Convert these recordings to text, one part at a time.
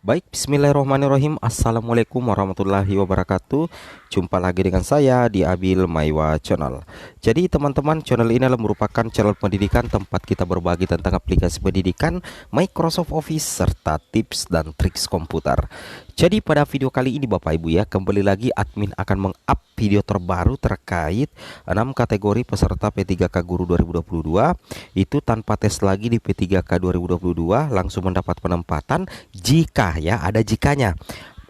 Baik, bismillahirrahmanirrahim. Assalamualaikum warahmatullahi wabarakatuh. Jumpa lagi dengan saya di Abil Maiwa Channel. Jadi teman-teman, channel ini adalah merupakan channel pendidikan tempat kita berbagi tentang aplikasi pendidikan, Microsoft Office, serta tips dan triks komputer. Jadi pada video kali ini Bapak Ibu ya, kembali lagi admin akan meng-up video terbaru terkait 6 kategori peserta P3K Guru 2022. Itu tanpa tes lagi di P3K 2022, langsung mendapat penempatan jika ya, ada jikanya.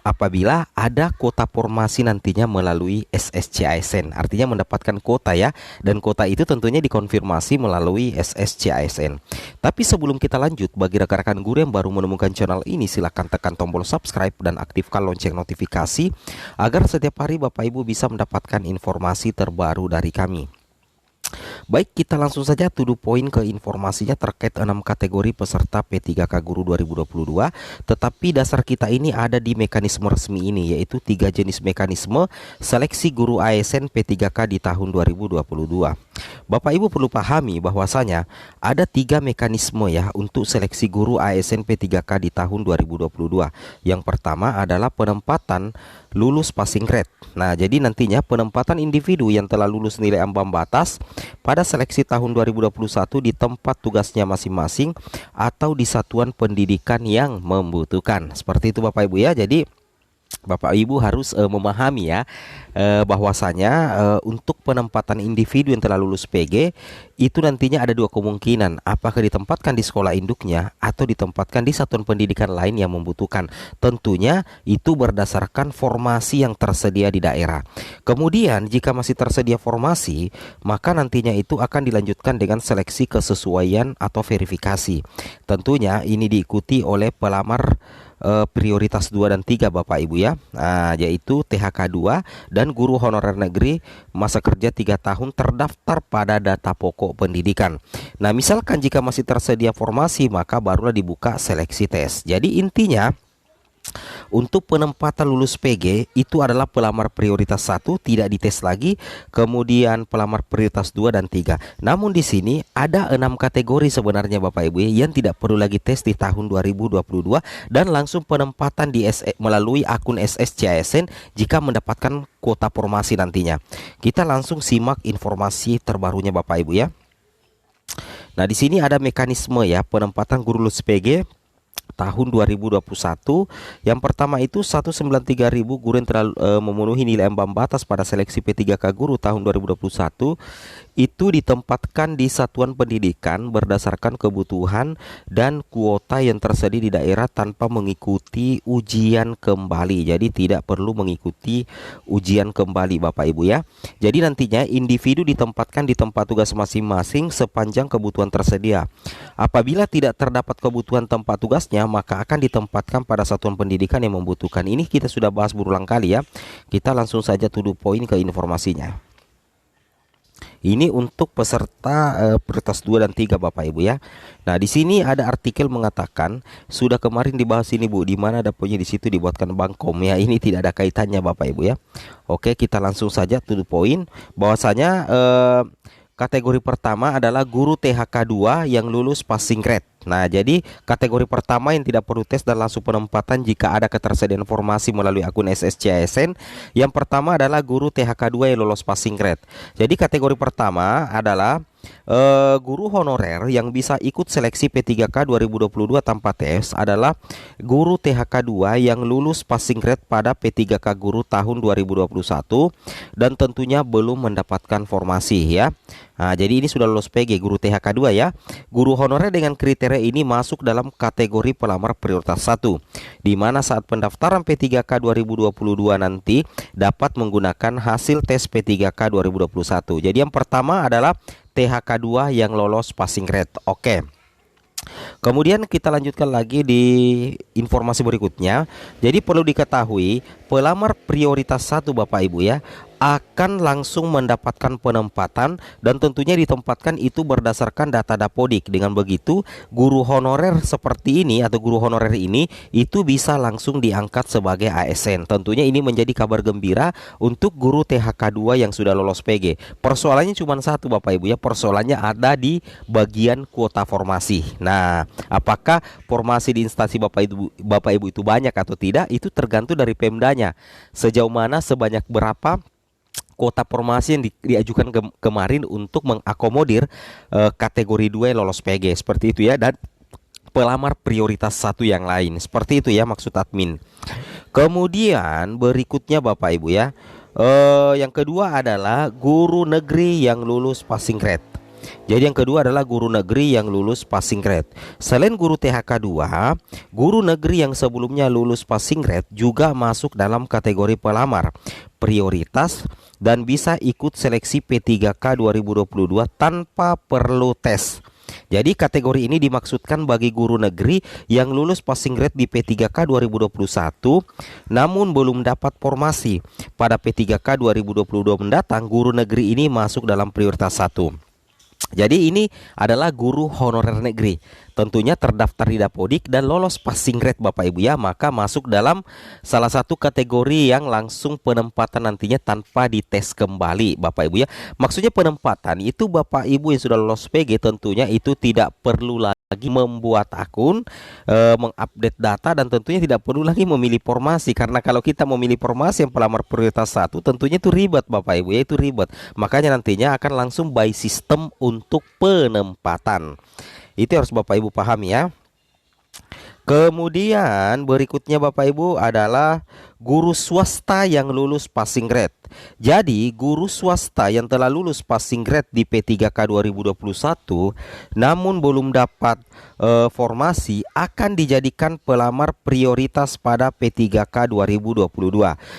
Apabila ada kuota formasi nantinya melalui SSCASN, artinya mendapatkan kuota ya, dan kuota itu tentunya dikonfirmasi melalui SSCASN. Tapi sebelum kita lanjut, bagi rekan-rekan guru yang baru menemukan channel ini, silahkan tekan tombol subscribe dan aktifkan lonceng notifikasi agar setiap hari Bapak Ibu bisa mendapatkan informasi terbaru dari kami. Baik, kita langsung saja to the point ke informasinya terkait 6 kategori peserta P3K Guru 2022. Tetapi dasar kita ini ada di mekanisme resmi ini, yaitu 3 jenis mekanisme seleksi guru ASN P3K di tahun 2022. Bapak Ibu perlu pahami bahwasanya ada 3 mekanisme ya untuk seleksi guru ASN P3K di tahun 2022. Yang pertama adalah penempatan lulus passing grade. Nah, jadi nantinya penempatan individu yang telah lulus nilai ambang batas pada seleksi tahun 2021 di tempat tugasnya masing-masing atau di satuan pendidikan yang membutuhkan. Seperti itu Bapak Ibu ya. Jadi Bapak Ibu harus memahami ya bahwasanya untuk penempatan individu yang telah lulus PG itu nantinya ada 2 kemungkinan, apakah ditempatkan di sekolah induknya atau ditempatkan di satuan pendidikan lain yang membutuhkan. Tentunya itu berdasarkan formasi yang tersedia di daerah. Kemudian jika masih tersedia formasi, maka nantinya itu akan dilanjutkan dengan seleksi kesesuaian atau verifikasi. Tentunya ini diikuti oleh pelamar prioritas 2 dan 3 Bapak Ibu ya, yaitu THK 2 dan guru honorer negeri masa kerja 3 tahun terdaftar pada data pokok pendidikan. Nah, misalkan jika masih tersedia formasi, maka barulah dibuka seleksi tes. Jadi intinya untuk penempatan lulus PG itu adalah pelamar prioritas 1 tidak dites lagi, kemudian pelamar prioritas 2 dan 3. Namun di sini ada 6 kategori sebenarnya Bapak Ibu yang tidak perlu lagi tes di tahun 2022 dan langsung penempatan di melalui akun SSCASN jika mendapatkan kuota formasi nantinya. Kita langsung simak informasi terbarunya Bapak Ibu ya. Nah, di sini ada mekanisme ya penempatan guru lulus PG tahun 2021. Yang pertama itu 193.000 guru yang telah memenuhi nilai ambang batas pada seleksi P3K Guru tahun 2021 itu ditempatkan di satuan pendidikan berdasarkan kebutuhan dan kuota yang tersedia di daerah tanpa mengikuti ujian kembali. Jadi tidak perlu mengikuti ujian kembali Bapak Ibu ya. Jadi nantinya individu ditempatkan di tempat tugas masing-masing sepanjang kebutuhan tersedia. Apabila tidak terdapat kebutuhan tempat tugasnya, maka akan ditempatkan pada satuan pendidikan yang membutuhkan. Ini kita sudah bahas berulang kali ya. Kita langsung saja to the point ke informasinya. Ini untuk peserta prioritas 2 dan 3 Bapak Ibu ya. Nah, di sini ada artikel mengatakan sudah kemarin dibahas ini Bu, di mana dapurnya di situ dibuatkan Bangkom ya. Ini tidak ada kaitannya Bapak Ibu ya. Oke, kita langsung saja to the point bahwasanya kategori pertama adalah guru THK 2 yang lulus passing grade. Nah, jadi kategori pertama yang tidak perlu tes dan langsung penempatan jika ada ketersediaan informasi melalui akun SSCASN. Yang pertama adalah guru THK 2 yang lolos passing grade. Jadi kategori pertama adalah guru honorer yang bisa ikut seleksi P3K 2022 tanpa tes adalah guru THK 2 yang lulus passing grade pada P3K Guru tahun 2021 dan tentunya belum mendapatkan formasi ya. Nah, jadi ini sudah lulus PG guru THK 2 ya. Guru honorer dengan kriteria ini masuk dalam kategori pelamar prioritas 1, di mana saat pendaftaran P3K 2022 nanti dapat menggunakan hasil tes P3K 2021. Jadi yang pertama adalah THK 2 yang lolos passing grade. Oke. Kemudian kita lanjutkan lagi di informasi berikutnya. Jadi perlu diketahui pelamar prioritas 1 Bapak Ibu ya, akan langsung mendapatkan penempatan, dan tentunya ditempatkan itu berdasarkan data Dapodik. Dengan begitu, guru honorer seperti ini atau guru honorer ini itu bisa langsung diangkat sebagai ASN. Tentunya ini menjadi kabar gembira untuk guru THK 2 yang sudah lolos PG. Persoalannya cuma satu Bapak Ibu ya, persoalannya ada di bagian kuota formasi. Nah, apakah formasi di instansi Bapak Ibu itu banyak atau tidak, itu tergantung dari Pemdanya. Sejauh mana, sebanyak berapa kuota formasi yang diajukan kemarin untuk mengakomodir kategori 2 lolos PG, seperti itu ya, dan pelamar prioritas 1 yang lain. Seperti itu ya maksud admin. Kemudian berikutnya Bapak Ibu ya, yang kedua adalah guru negeri yang lulus passing grade. Jadi yang kedua adalah guru negeri yang lulus passing grade. Selain guru THK 2, guru negeri yang sebelumnya lulus passing grade juga masuk dalam kategori pelamar prioritas dan bisa ikut seleksi P3K 2022 tanpa perlu tes. Jadi kategori ini dimaksudkan bagi guru negeri yang lulus passing grade di P3K 2021 namun belum dapat formasi. Pada P3K 2022 mendatang, guru negeri ini masuk dalam prioritas 1. Jadi ini adalah guru honorer negeri, tentunya terdaftar di Dapodik dan lolos passing grade Bapak Ibu ya, maka masuk dalam salah satu kategori yang langsung penempatan nantinya tanpa dites kembali Bapak Ibu ya. Maksudnya penempatan itu Bapak Ibu yang sudah lolos PG tentunya itu tidak perlu lagi membuat akun, mengupdate data, dan tentunya tidak perlu lagi memilih formasi. Karena kalau kita memilih formasi yang pelamar prioritas 1 tentunya itu ribet Bapak Ibu ya, itu ribet. Makanya nantinya akan langsung by system untuk penempatan. Itu harus Bapak Ibu pahami ya. Kemudian berikutnya Bapak Ibu adalah guru swasta yang lulus passing grade. Jadi guru swasta yang telah lulus passing grade di P3K 2021 namun belum dapat formasi akan dijadikan pelamar prioritas pada P3K 2022.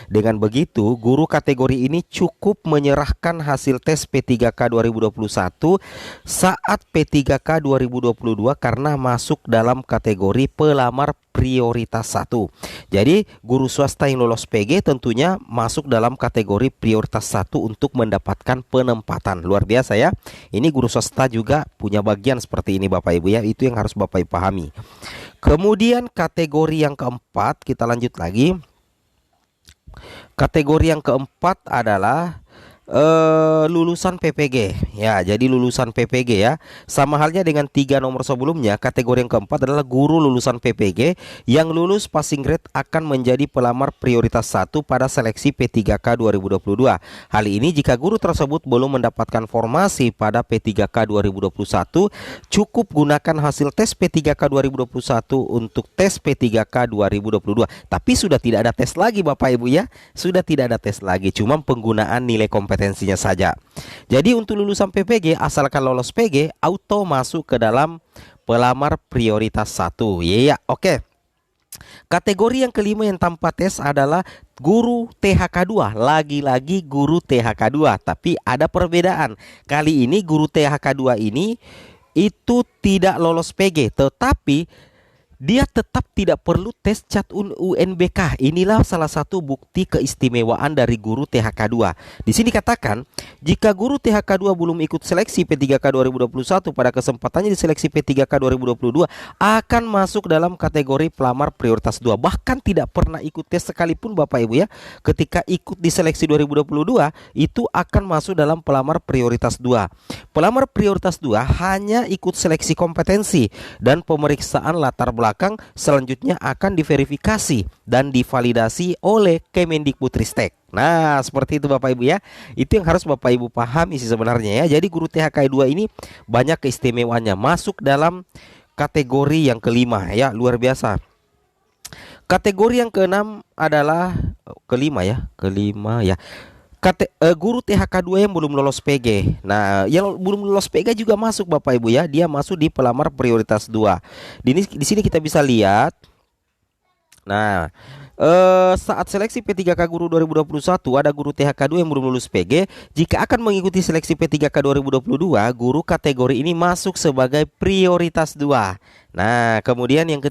Dengan begitu, guru kategori ini cukup menyerahkan hasil tes P3K 2021 saat P3K 2022 karena masuk dalam kategori pelamar prioritas 1. Jadi guru swasta yang lolos PG tentunya masuk dalam kategori prioritas 1 untuk mendapatkan penempatan. Luar biasa ya. Ini guru swasta juga punya bagian seperti ini Bapak Ibu ya. Itu yang harus Bapak Ibu pahami. Kemudian kategori yang keempat, kita lanjut lagi. Kategori yang keempat adalah lulusan PPG ya. Jadi lulusan PPG ya, sama halnya dengan 3 nomor sebelumnya. Kategori yang keempat adalah guru lulusan PPG yang lulus passing grade akan menjadi pelamar prioritas 1 pada seleksi P3K 2022. Hal ini jika guru tersebut belum mendapatkan formasi pada P3K 2021, cukup gunakan hasil tes P3K 2021 untuk tes P3K 2022. Tapi sudah tidak ada tes lagi Bapak Ibu ya, sudah tidak ada tes lagi, cuma penggunaan nilai kompetensinya saja. Jadi untuk lulusan PPG asalkan lolos PG auto masuk ke dalam pelamar prioritas 1. Ya, oke. Kategori yang kelima yang tanpa tes adalah guru THK 2. Lagi-lagi guru THK 2, tapi ada perbedaan. Kali ini guru THK 2 ini itu tidak lolos PG, tetapi dia tetap tidak perlu tes CAT UNBK. Inilah salah satu bukti keistimewaan dari guru THK 2. Di sini katakan, jika guru THK 2 belum ikut seleksi P3K 2021 pada kesempatannya di seleksi P3K 2022 akan masuk dalam kategori pelamar prioritas 2. Bahkan tidak pernah ikut tes sekalipun Bapak Ibu ya. Ketika ikut di seleksi 2022 itu akan masuk dalam pelamar prioritas 2. Pelamar prioritas 2 hanya ikut seleksi kompetensi dan pemeriksaan latar belakang selanjutnya akan diverifikasi dan divalidasi oleh Kemendikbudristek. Nah, seperti itu Bapak Ibu ya. Itu yang harus Bapak Ibu pahami sih sebenarnya ya. Jadi guru THK 2 ini banyak keistimewaannya, masuk dalam kategori yang kelima ya, luar biasa. Kategori yang keenam adalah kelima ya. Guru THK 2 yang belum lolos PG. Nah, yang belum lolos PG juga masuk Bapak Ibu ya. Dia masuk di pelamar prioritas 2. Di sini kita bisa lihat. Nah, saat seleksi P3K Guru 2021 ada guru THK 2 yang belum lulus PG. Jika akan mengikuti seleksi P3K 2022, guru kategori ini masuk sebagai prioritas 2. Nah, kemudian yang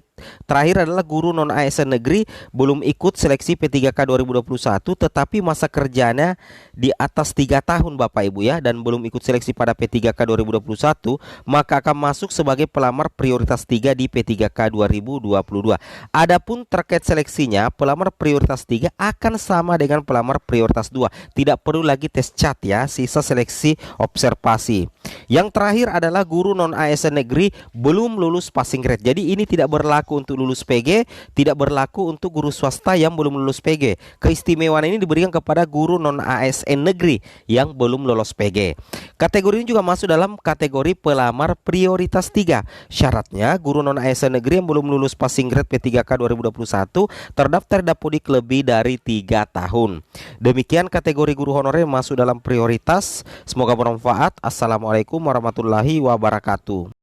terakhir adalah guru non ASN negeri belum ikut seleksi P3K 2021 tetapi masa kerjanya di atas 3 tahun Bapak Ibu ya, dan belum ikut seleksi pada P3K 2021, maka akan masuk sebagai pelamar prioritas 3 di P3K 2022. Adapun terkait seleksinya, pelamar prioritas 3 akan sama dengan pelamar prioritas 2. Tidak perlu lagi tes cat ya, sisa seleksi observasi. Yang terakhir adalah guru non ASN negeri belum lulus passing grade. Jadi ini tidak berlaku untuk lulus PG, tidak berlaku untuk guru swasta yang belum lulus PG. Keistimewaan ini diberikan kepada guru non ASN negeri yang belum lolos PG. Kategori ini juga masuk dalam kategori pelamar prioritas 3. Syaratnya guru non ASN negeri yang belum lulus passing grade P3K 2021 terdaftar Dapodik lebih dari 3 tahun. Demikian kategori guru honorer yang masuk dalam prioritas. Semoga bermanfaat. Assalamualaikum warahmatullahi wabarakatuh.